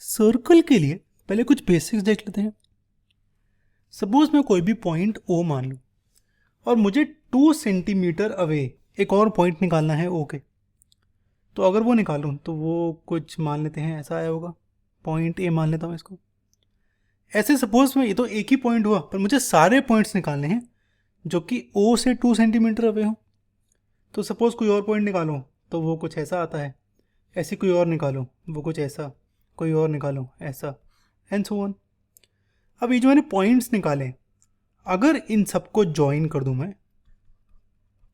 Circle के लिए पहले कुछ बेसिक्स देख लेते हैं। सपोज मैं कोई भी पॉइंट ओ मान लूँ और मुझे 2 सेंटीमीटर अवे एक और पॉइंट निकालना है ओ के। तो अगर वो निकालूँ तो वो कुछ मान लेते हैं ऐसा आया होगा, पॉइंट ए मान लेता हूँ इसको। ऐसे सपोज में ये तो एक ही पॉइंट हुआ, पर मुझे सारे पॉइंट्स निकालने हैं जो कि ओ से 2 सेंटीमीटर अवे हों। तो सपोज कोई और पॉइंट निकालो तो वो कुछ ऐसा आता है, ऐसे कोई और निकालो वो कुछ ऐसा, कोई और निकालो ऐसा, एंड सो ऑन। अब ये जो मैंने पॉइंट्स निकाले, अगर इन सबको ज्वाइन कर दूं मैं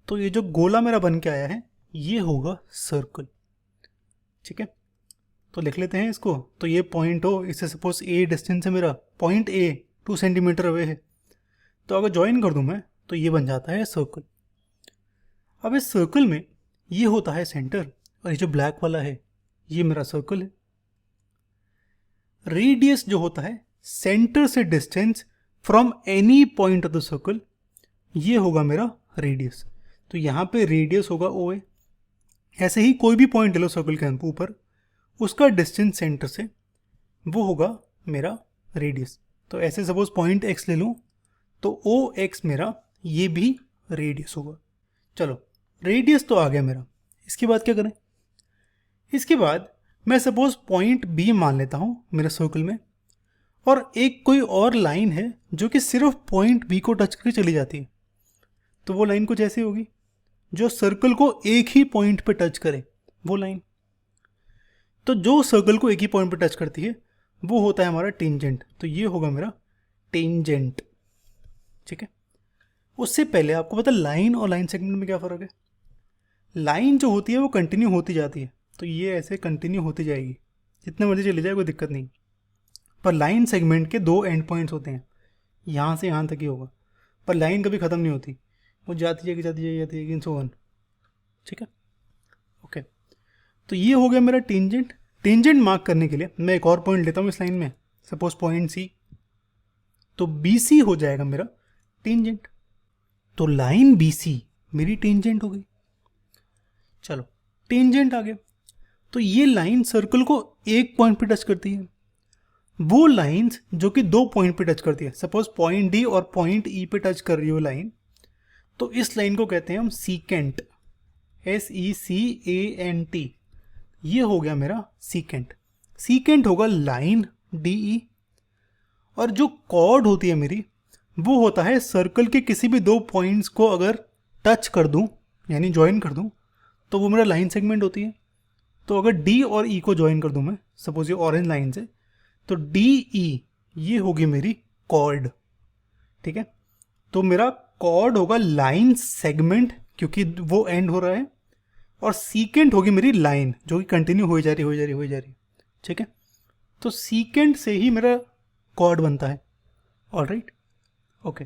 तो ये जो गोला मेरा बन के आया है ये होगा सर्कल। ठीक है, तो लिख लेते हैं इसको। तो ये पॉइंट हो, इससे सपोज ए डिस्टेंस है मेरा, पॉइंट ए 2 सेंटीमीटर अवे है, तो अगर ज्वाइन कर दूं मैं तो ये बन जाता है सर्कल। अब इस सर्कल में ये होता है सेंटर, और ये जो ब्लैक वाला है ये मेरा सर्कल है। रेडियस जो होता है सेंटर से distance from any point of the circle, ये होगा मेरा रेडियस। तो यहाँ पे रेडियस होगा ओ ए। ऐसे ही कोई भी पॉइंट ले लो सर्कल के ऊपर, उसका डिस्टेंस सेंटर से वो होगा मेरा रेडियस। तो ऐसे सपोज पॉइंट एक्स ले लूँ तो ओ एक्स मेरा ये भी रेडियस होगा। चलो रेडियस तो आ गया मेरा, इसके बाद क्या करें? इसके बाद मैं सपोज पॉइंट बी मान लेता हूँ मेरे सर्कल में, और एक कोई और लाइन है जो कि सिर्फ पॉइंट बी को टच करके चली जाती है। तो वो लाइन कुछ ऐसी होगी जो सर्कल को एक ही पॉइंट पे टच करे, वो लाइन। तो जो सर्कल को एक ही पॉइंट पे टच करती है वो होता है हमारा टेंजेंट। तो ये होगा मेरा टेंजेंट। ठीक है, उससे पहले आपको पता लाइन और लाइन सेगमेंट में क्या फ़र्क है? लाइन जो होती है वो कंटिन्यू होती जाती है, तो ये ऐसे कंटिन्यू होती जाएगी, जितने मर्जी चली जाए कोई दिक्कत नहीं। पर लाइन सेगमेंट के 2 एंड पॉइंट्स होते हैं, यहाँ से यहाँ तक ही होगा, पर लाइन कभी ख़त्म नहीं होती, वो जाती जाएगी जाती जाएगी जाती जाएगी, सो ऑन। ठीक है, ओके। तो ये हो गया मेरा टेंजेंट। टेंजेंट मार्क करने के लिए मैं एक और पॉइंट लेता हूँ इस लाइन में, सपोज पॉइंट सी। तो बी सी हो जाएगा मेरा टेंजेंट। तो लाइन बी सी मेरी टेंजेंट हो गई। चलो टेंजेंट आ गया, तो ये लाइन सर्कल को एक पॉइंट पे टच करती है। वो लाइंस जो कि 2 पॉइंट पे टच करती है, सपोज पॉइंट डी और पॉइंट ई पे टच कर रही हो लाइन, तो इस लाइन को कहते हैं हम सीकेंट, SECANT। ये हो गया मेरा सीकेंट। सीकेंट होगा लाइन DE, और जो कॉर्ड होती है मेरी वो होता है सर्कल के किसी भी 2 पॉइंट्स को अगर टच कर दूं यानी ज्वाइन कर दूं तो वो मेरा लाइन सेगमेंट होती है। तो अगर डी और ई को ज्वाइन कर दूं मैं, सपोज ये ऑरेंज लाइन से, तो DE ये होगी मेरी कॉर्ड। ठीक है, तो मेरा कॉर्ड होगा लाइन सेगमेंट क्योंकि वो एंड हो रहा है, और सीकेंट होगी मेरी लाइन जो कि कंटिन्यू हो जा रही। ठीक है, तो सीकेंट से ही मेरा कॉर्ड बनता है। Alright, okay.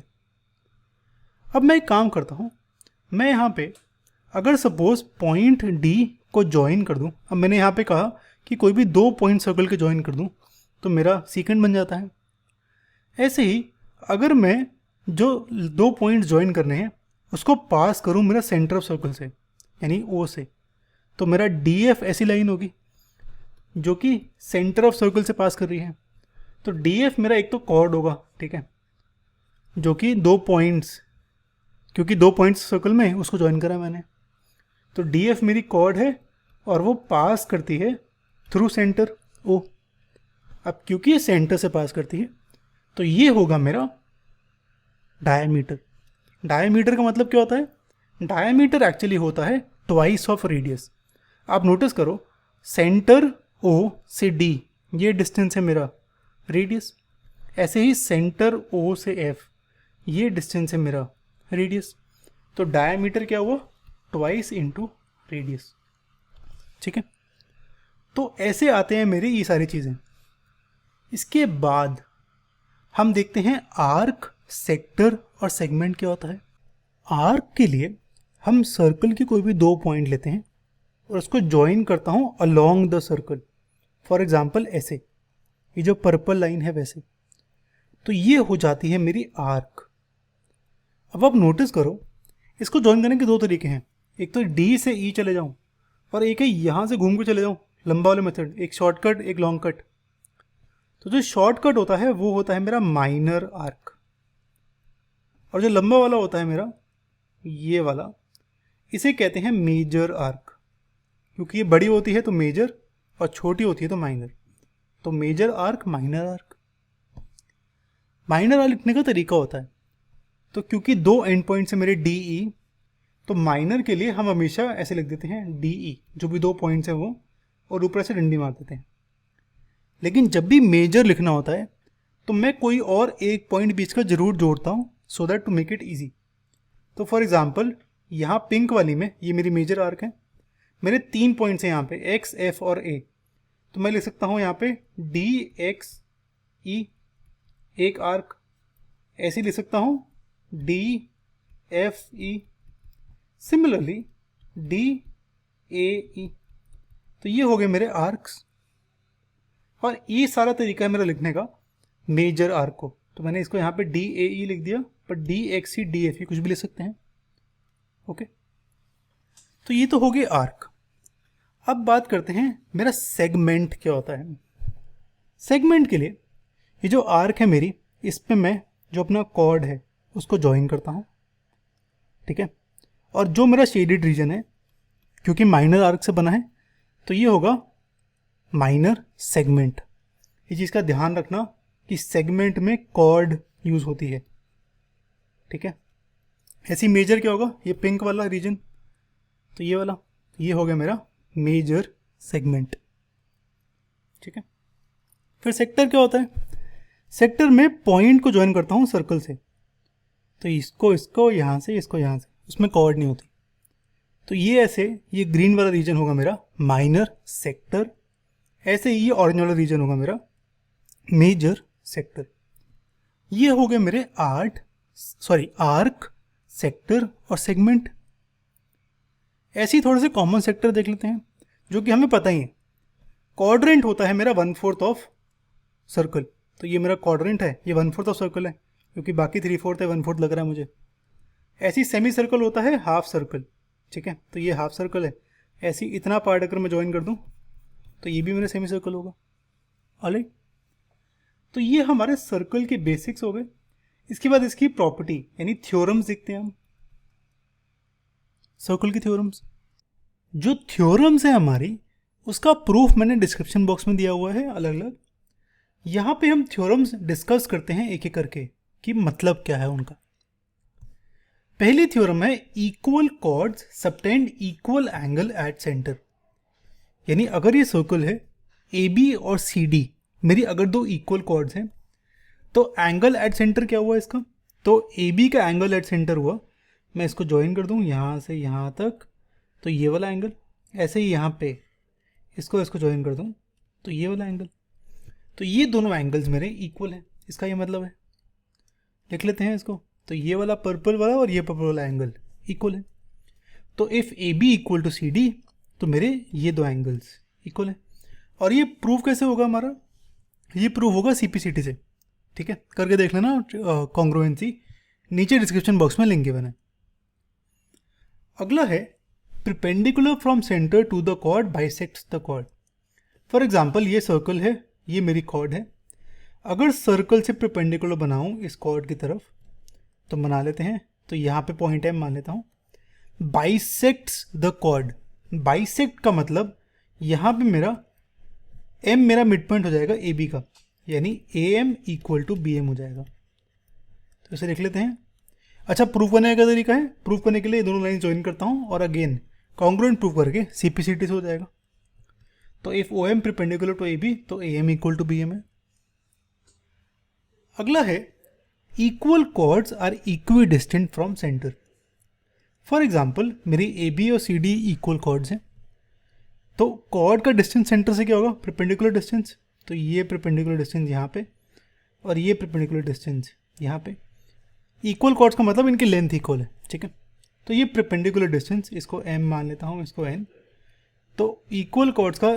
अब मैं एक काम करता हूँ, मैं यहाँ पे अगर सपोज पॉइंट डी को ज्वाइन कर दूँ, अब मैंने यहाँ पे कहा कि कोई भी 2 पॉइंट सर्कल के ज्वाइन कर दूँ तो मेरा सीकेंट बन जाता है। ऐसे ही अगर मैं जो 2 पॉइंट ज्वाइन करने हैं उसको पास करूँ मेरा सेंटर ऑफ सर्कल से यानी ओ से, तो मेरा DF ऐसी लाइन होगी जो कि सेंटर ऑफ सर्कल से पास कर रही है। तो DF मेरा एक तो कॉर्ड होगा, ठीक है, जो कि 2 पॉइंट्स, क्योंकि 2 पॉइंट्स सर्कल में उसको ज्वाइन करा मैंने, तो DF मेरी कॉर्ड है और वो पास करती है थ्रू सेंटर O। अब क्योंकि ये सेंटर से पास करती है तो ये होगा मेरा डायमीटर। डायमीटर का मतलब क्या होता है? डायमीटर एक्चुअली होता है ट्वाइस ऑफ रेडियस। आप नोटिस करो, सेंटर O से D ये डिस्टेंस है मेरा रेडियस, ऐसे ही सेंटर O से F ये डिस्टेंस है मेरा रेडियस। तो डायमीटर क्या हुआ? Twice into radius. ठीक है, तो ऐसे आते हैं मेरी ये सारी चीज़ें। इसके बाद हम देखते हैं आर्क, सेक्टर और सेगमेंट क्या होता है। आर्क के लिए हम सर्कल की कोई भी 2 पॉइंट लेते हैं और उसको ज्वाइन करता हूँ along the circle. For example ऐसे, ये जो पर्पल लाइन है वैसे, तो ये हो जाती है मेरी आर्क। अब आप नोटिस करो, इसको ज्वाइन करने के 2 तरीके हैं, एक तो D से E चले जाऊँ और एक है यहाँ से घूम के चले जाऊँ, लंबा वाला मेथड, एक शॉर्टकट एक लॉन्ग कट। तो जो शॉर्टकट होता है वो होता है मेरा माइनर आर्क, और जो लंबा वाला होता है मेरा ये वाला, इसे कहते हैं मेजर आर्क, क्योंकि ये बड़ी होती है तो मेजर और छोटी होती है तो माइनर। तो major arc, minor arc. Minor arc लिखने का तरीका होता है, तो क्योंकि दो एंड पॉइंट्स है मेरे डी ई, तो माइनर के लिए हम हमेशा ऐसे लिख देते हैं डी ई, जो भी दो पॉइंट्स हैं वो, और ऊपर से डंडी मार देते हैं। लेकिन जब भी मेजर लिखना होता है तो मैं कोई और एक पॉइंट बीच का जरूर जोड़ता हूँ, so that to make it easy. तो फॉर एग्जाम्पल यहाँ पिंक वाली में ये मेरी मेजर आर्क है, मेरे 3 पॉइंट्स हैं यहाँ पे एक्स, एफ और ए, तो मैं लिख सकता हूँ यहाँ पे डी एक्स ई एक आर्क, ऐसे लिख सकता हूँ D F E, similarly D A E. तो ये हो गए मेरे आर्क्स, और ये सारा तरीका है मेरा लिखने का मेजर आर्क को। तो मैंने इसको यहाँ पे डी ए ई लिख दिया, पर D X C D F E कुछ भी लिख सकते हैं। ओके, तो ये तो हो गए आर्क। अब बात करते हैं मेरा सेगमेंट क्या होता है। सेगमेंट के लिए ये जो आर्क है मेरी, इस पे मैं जो अपना कॉर्ड है उसको ज्वाइन करता हूँ, ठीक है। और जो मेरा शेडेड रीजन है, क्योंकि माइनर आर्क से बना है, तो ये होगा माइनर सेगमेंट। ये चीज़ का ध्यान रखना कि सेगमेंट में कॉर्ड यूज होती है, ठीक है। ऐसी मेजर क्या होगा, ये पिंक वाला रीजन, तो ये वाला, ये हो गया मेरा मेजर सेगमेंट, ठीक है। फिर सेक्टर क्या होता है, सेक्टर में पॉइंट को ज्वाइन करता हूँ सर्कल से, तो इसको यहाँ से, इसको यहाँ से, उसमें कॉर्ड नहीं होती। तो ये ऐसे, ये ग्रीन वाला रीजन होगा मेरा माइनर सेक्टर, ऐसे ही ये ऑरेंज वाला रीजन होगा मेरा मेजर सेक्टर। ये हो गए मेरे आर्क, सेक्टर और सेगमेंट। ऐसे ही थोड़े से कॉमन सेक्टर देख लेते हैं, जो कि हमें पता ही है। क्वाड्रेंट होता है मेरा 1/4 ऑफ सर्कल, तो ये मेरा क्वाड्रेंट है, ये 1/4 ऑफ सर्कल है, क्योंकि बाकी 3/4 है, 1/4 लग रहा है मुझे। ऐसी सेमी सर्कल होता है हाफ सर्कल, ठीक है, तो ये हाफ सर्कल है। ऐसी इतना पार्ट अगर मैं ज्वाइन कर दूं तो ये भी मेरा सेमी सर्कल होगा। ऑलराइट, तो ये हमारे सर्कल के बेसिक्स हो गए। इसके बाद इसकी प्रॉपर्टी यानी थ्योरम्स देखते हैं हम, सर्कल की थ्योरम्स। जो थ्योरम्स है हमारी, उसका प्रूफ मैंने डिस्क्रिप्शन बॉक्स में दिया हुआ है अलग अलग। यहाँ पे हम थ्योरम्स डिस्कस करते हैं एक एक करके कि मतलब क्या है उनका। पहली थ्योरम है equal chords subtend equal angle at centre. यानी अगर ये सर्कल है ए बी और सी डी, मेरी अगर दो इक्वल कॉर्ड्स हैं, तो एंगल एट सेंटर क्या हुआ इसका, तो ए बी का एंगल एट सेंटर हुआ, मैं इसको ज्वाइन कर दूं यहाँ से यहाँ तक, तो ये वाला एंगल। ऐसे ही यहाँ पे इसको ज्वाइन कर दूं तो ये वाला एंगल। तो ये दोनों एंगल्स मेरे इक्वल हैं, इसका ये मतलब है। लिख लेते हैं इसको, तो ये वाला पर्पल वाला और ये पर्पल वाला एंगल इक्वल है। तो if A B equal to C D, तो मेरे ये दो एंगल्स इक्वल हैं। और ये प्रूव कैसे होगा हमारा, ये प्रूव होगा CPCT से, ठीक है, करके देख लेना। कॉन्ग्रुएंसी नीचे डिस्क्रिप्शन बॉक्स में लिंक गिवन है। अगला है perpendicular from centre to the chord bisects the chord. For example ये सर्कल है, ये मेरी कॉर्ड है। अगर सर्कल से परपेंडिकुलर बनाऊं इस कॉर्ड की तरफ, तो बना लेते हैं। तो यहाँ पे पॉइंट M मान लेता हूँ। बाइसेक्ट्स द कॉर्ड, बाइसेक्ट का मतलब यहाँ पे मेरा M मेरा मिड पॉइंट हो जाएगा AB का, यानी AM इक्वल टू BM हो जाएगा। तो इसे लिख लेते हैं। अच्छा, प्रूफ करने का तरीका है, प्रूफ करने के लिए दोनों लाइन ज्वाइन करता हूँ और अगेन कॉन्ग्रुएंट प्रूफ करके CPCT से हो जाएगा। तो if OM perpendicular to AB, तो AM इक्वल टू BM है। अगला है equal chords are equidistant from centre. For example मेरी AB और CD इक्वल कॉर्ड्स हैं, तो कॉर्ड का डिस्टेंस सेंटर से क्या होगा, परपेंडिकुलर डिस्टेंस। तो ये परपेंडिकुलर डिस्टेंस यहाँ पे और ये परपेंडिकुलर डिस्टेंस यहाँ पे। इक्वल कॉर्ड्स का मतलब इनकी लेंथ इक्वल है, ठीक है। तो ये परपेंडिकुलर डिस्टेंस, इसको M मान लेता हूँ, इसको N। तो इक्वल कॉर्ड्स का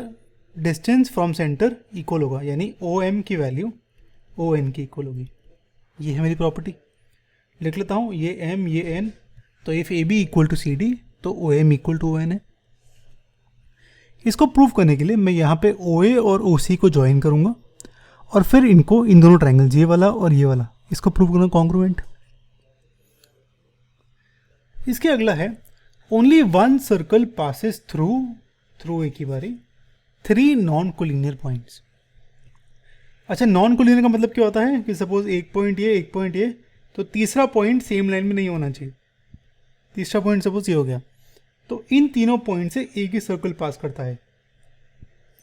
डिस्टेंस फ्रॉम सेंटर इक्वल होगा, यानी OM की वैल्यू ON की इक्वल होगी। ये है मेरी प्रॉपर्टी। लिख लेता हूँ, ये M ये N। तो if AB equal to CD, तो OM इक्वल टू ON है। इसको प्रूव करने के लिए मैं यहाँ पे OA और OC को ज्वाइन करूँगा और फिर इनको इन दोनों ट्राइंगल्स ये वाला और ये वाला इसको प्रूव करना कॉन्ग्रुएंट। इसके अगला है only one circle passes through एक ही बारी 3 नॉन कोलिनियर पॉइंट्स। अच्छा, नॉन कोलिनियर का मतलब क्या होता है कि सपोज एक पॉइंट ये तो तीसरा पॉइंट सेम लाइन में नहीं होना चाहिए। तीसरा पॉइंट सपोज ये हो गया, तो इन तीनों पॉइंट से एक ही सर्कल पास करता है।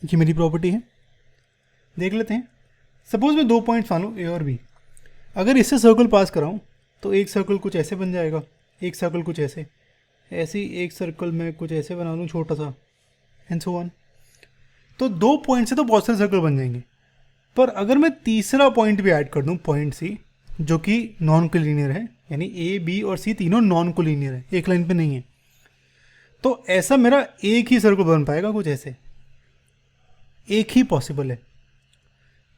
ये मेरी प्रॉपर्टी है, देख लेते हैं। सपोज मैं 2 पॉइंट्स मान लूँ ए और बी, अगर इससे सर्कल पास कराऊँ तो एक सर्कल कुछ ऐसे बन जाएगा, एक सर्कल कुछ ऐसे, ऐसे ही एक सर्कल में कुछ ऐसे बना लूँ छोटा सा, एंड सो ऑन। तो 2 पॉइंट से तो बहुत सारे सर्कल बन जाएंगे, पर अगर मैं तीसरा पॉइंट भी ऐड कर दूँ, पॉइंट सी, जो कि नॉन कोलिनियर है, यानी ए बी और सी तीनों नॉन कोलिनियर है, एक लाइन पे नहीं है, तो ऐसा मेरा एक ही सर्कल बन पाएगा कुछ ऐसे, एक ही पॉसिबल है।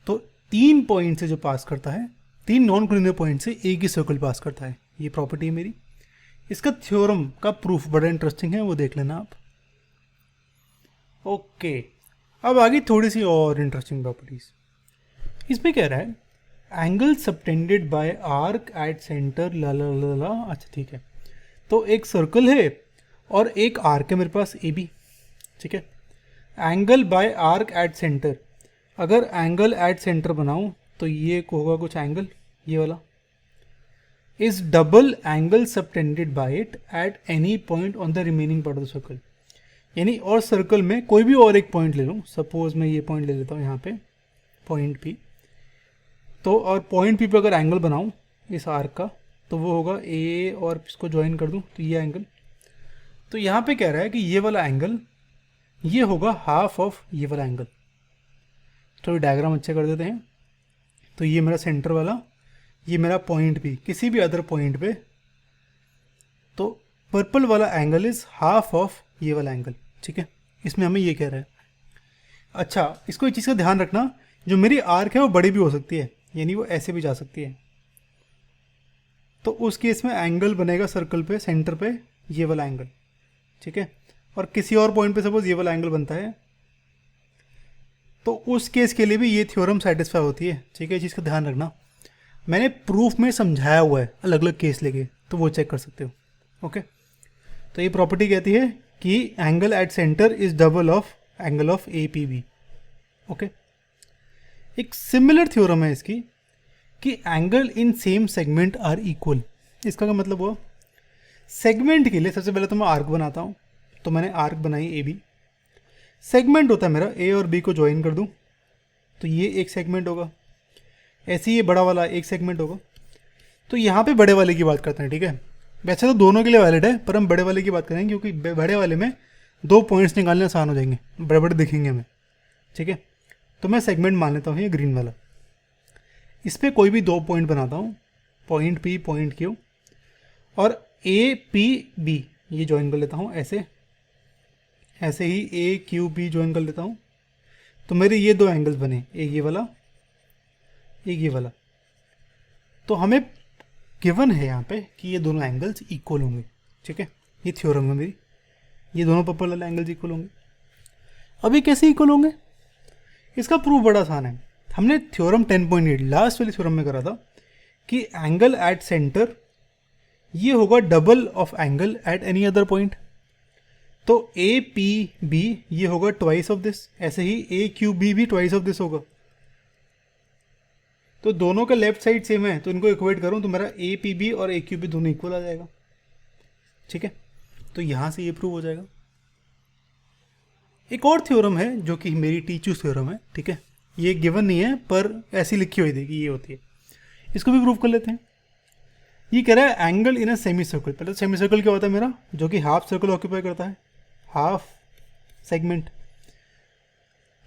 तो 3 पॉइंट से जो पास करता है, 3 नॉन कोलिनियर पॉइंट से एक ही सर्कल पास करता है। ये प्रॉपर्टी है मेरी। इसका थ्योरम का प्रूफ बड़ा इंटरेस्टिंग है, वो देख लेना आप। ओके, अब आगे थोड़ी सी और इंटरेस्टिंग प्रॉपर्टीज। इसमें कह रहा है angle subtended by arc at centre ला ला ला ला। अच्छा ठीक है, तो एक सर्कल है और एक आर्क है मेरे पास ए बी, ठीक है। Angle by arc at centre, अगर एंगल एट सेंटर बनाऊं तो ये होगा कुछ एंगल, ये वाला is double angle subtended bye it at any point on the remaining part of the circle. यानी और सर्कल में कोई भी और एक पॉइंट ले लूँ, सपोज मैं ये पॉइंट ले लेता हूँ यहाँ पे, पॉइंट पी, तो और पॉइंट पी पे अगर एंगल बनाऊँ इस आर्क का, तो वो होगा ए और इसको ज्वाइन कर दूँ तो ये एंगल। तो यहाँ पे कह रहा है कि ये वाला एंगल ये होगा हाफ ऑफ ये वाला एंगल। तो डायग्राम अच्छे कर देते हैं। तो ये मेरा सेंटर वाला, ये मेरा पॉइंट भी, किसी भी अदर पॉइंट पे, तो पर्पल वाला एंगल इज हाफ ऑफ ये वाला एंगल, ठीक है। इसमें हमें ये कह रहा है। अच्छा, इसको एक चीज़ का ध्यान रखना, जो मेरी आर्क है वो बड़ी भी हो सकती है, यानी वो ऐसे भी जा सकती है। तो उस केस में एंगल बनेगा सर्कल पे, सेंटर पे ये वाला एंगल, ठीक है। और किसी और पॉइंट पे सपोज ये वाला एंगल बनता है, तो उस केस के लिए भी ये थ्योरम सेटिस्फाई होती है, ठीक है। चीज़ का ध्यान रखना, मैंने प्रूफ में समझाया हुआ है अलग अलग केस लेके, तो वो चेक कर सकते हो, ओके। तो ये प्रॉपर्टी कहती है कि angle at centre is double of angle of A P B, okay. एक सिमिलर थ्योरम है इसकी कि angle in same segment are equal. इसका क्या मतलब हुआ? सेगमेंट के लिए सबसे पहले तो मैं आर्क बनाता हूँ, तो मैंने आर्क बनाई ए बी, सेगमेंट होता है मेरा, ए और बी को ज्वाइन कर दूं तो ये एक सेगमेंट होगा, ऐसे ही ये बड़ा वाला एक सेगमेंट होगा। तो यहाँ पे बड़े वाले की बात करते हैं, ठीक है। वैसे तो दोनों के लिए वैलिड है, पर हम बड़े वाले की बात करेंगे क्योंकि बड़े वाले में 2 पॉइंट्स निकालने आसान हो जाएंगे, बड़े बड़े दिखेंगे हमें, ठीक है। तो मैं सेगमेंट मान लेता हूँ ये ग्रीन वाला, इस पर कोई भी 2 पॉइंट बनाता हूँ, पॉइंट पी पॉइंट क्यू, और ए पी बी ये ज्वाइन कर लेता हूँ ऐसे, ऐसे ही ए क्यू बी ज्वाइन कर लेता हूँ। तो मेरे ये 2 एंगल्स बने, एक ये वाला एक ये वाला। तो हमें गिवन है यहाँ पे कि ये दोनों एंगल्स इक्वल होंगे, ठीक है। ये थ्योरम है मेरी, ये दोनों पर्पल वाले एंगल्स इक्वल होंगे। अब ये कैसे इक्वल होंगे? इसका प्रूफ बड़ा आसान है। हमने थ्योरम 10.8 लास्ट वाली थ्योरम में करा था कि एंगल एट सेंटर ये होगा double of angle eight any other point. तो ए पी बी ये होगा ट्वाइस ऑफ दिस, ऐसे ही ए क्यू बी भी ट्वाइस ऑफ दिस होगा। तो दोनों का लेफ्ट साइड सेम है, तो इनको इक्वेट करूं तो मेरा ए पी बी और ए क्यू बी दोनों इक्वल आ जाएगा, ठीक है। तो यहां से ये प्रूव हो जाएगा। एक और थ्योरम है जो कि मेरी टीचूस थ्योरम है, ठीक है। ये गिवन नहीं है पर ऐसी लिखी हुई थी कि ये होती है, इसको भी प्रूव कर लेते हैं। ये कह रहा है angle in a semi circle. पहले तो सेमी सर्कल क्या होता है मेरा, जो कि हाफ सर्कल ऑक्यूपाई करता है, हाफ सेगमेंट।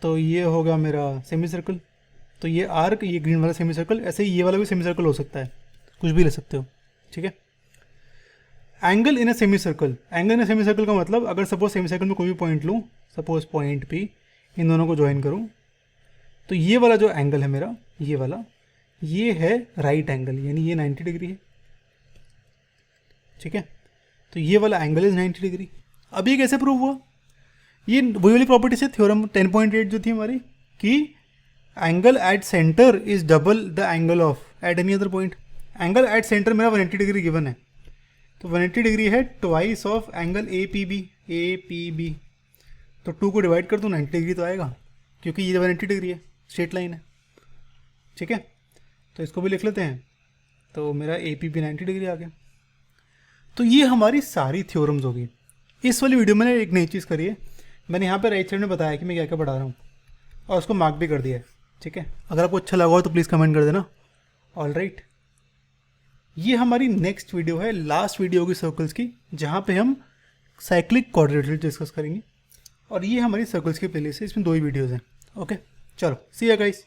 तो ये होगा मेरा सेमी सर्कल। तो ये आर्क, ये ग्रीन वाला सेमी सर्कल, ऐसे ही ये वाला भी सेमी सर्कल हो सकता है, कुछ भी ले सकते हो, ठीक है। Angle in a semi circle, angle in a semi circle का मतलब अगर सपोज सेमी सर्कल में कोई भी पॉइंट लूँ, सपोज पॉइंट पी, इन दोनों को ज्वाइन करूँ, तो ये वाला जो एंगल है मेरा, ये वाला, ये है राइट एंगल, यानी ये 90 डिग्री है, ठीक है। तो ये वाला एंगल इज 90 डिग्री। अब ये कैसे प्रूव हुआ? ये वही वाली प्रॉपर्टी से, थ्योरम 10.8 जो थी हमारी, कि angle at centre is double the angle of at any other point. Angle at centre मेरा 180 डिग्री गिवन है, तो 180 डिग्री है twice of angle A P B. तो 2 को डिवाइड कर दूँ 90 डिग्री तो आएगा, क्योंकि ये 180 डिग्री है, स्ट्रेट लाइन है। ठीक है, तो इसको भी लिख लेते हैं, तो मेरा ए पी बी 90 डिग्री आ गया। तो ये हमारी सारी थ्योरम्स होगी। इस वाली वीडियो में मैंने एक नई चीज़ करी है, मैंने यहाँ पे राइट साइड में बताया कि मैं क्या क्या पढ़ा रहा हूँ, और उसको मार्क भी कर दिया है। ठीक है, अगर आपको अच्छा लगा हो तो प्लीज़ कमेंट कर देना। ऑल राइट, ये हमारी नेक्स्ट वीडियो है, लास्ट वीडियो होगी सर्कल्स की, जहाँ पे हम साइक्लिक क्वाड्रिलेटरल डिस्कस करेंगे। और ये हमारी सर्कल्स की प्लेलिस्ट है, इसमें 2 ही वीडियोज़ हैं। ओके, चलो सी या गाइस।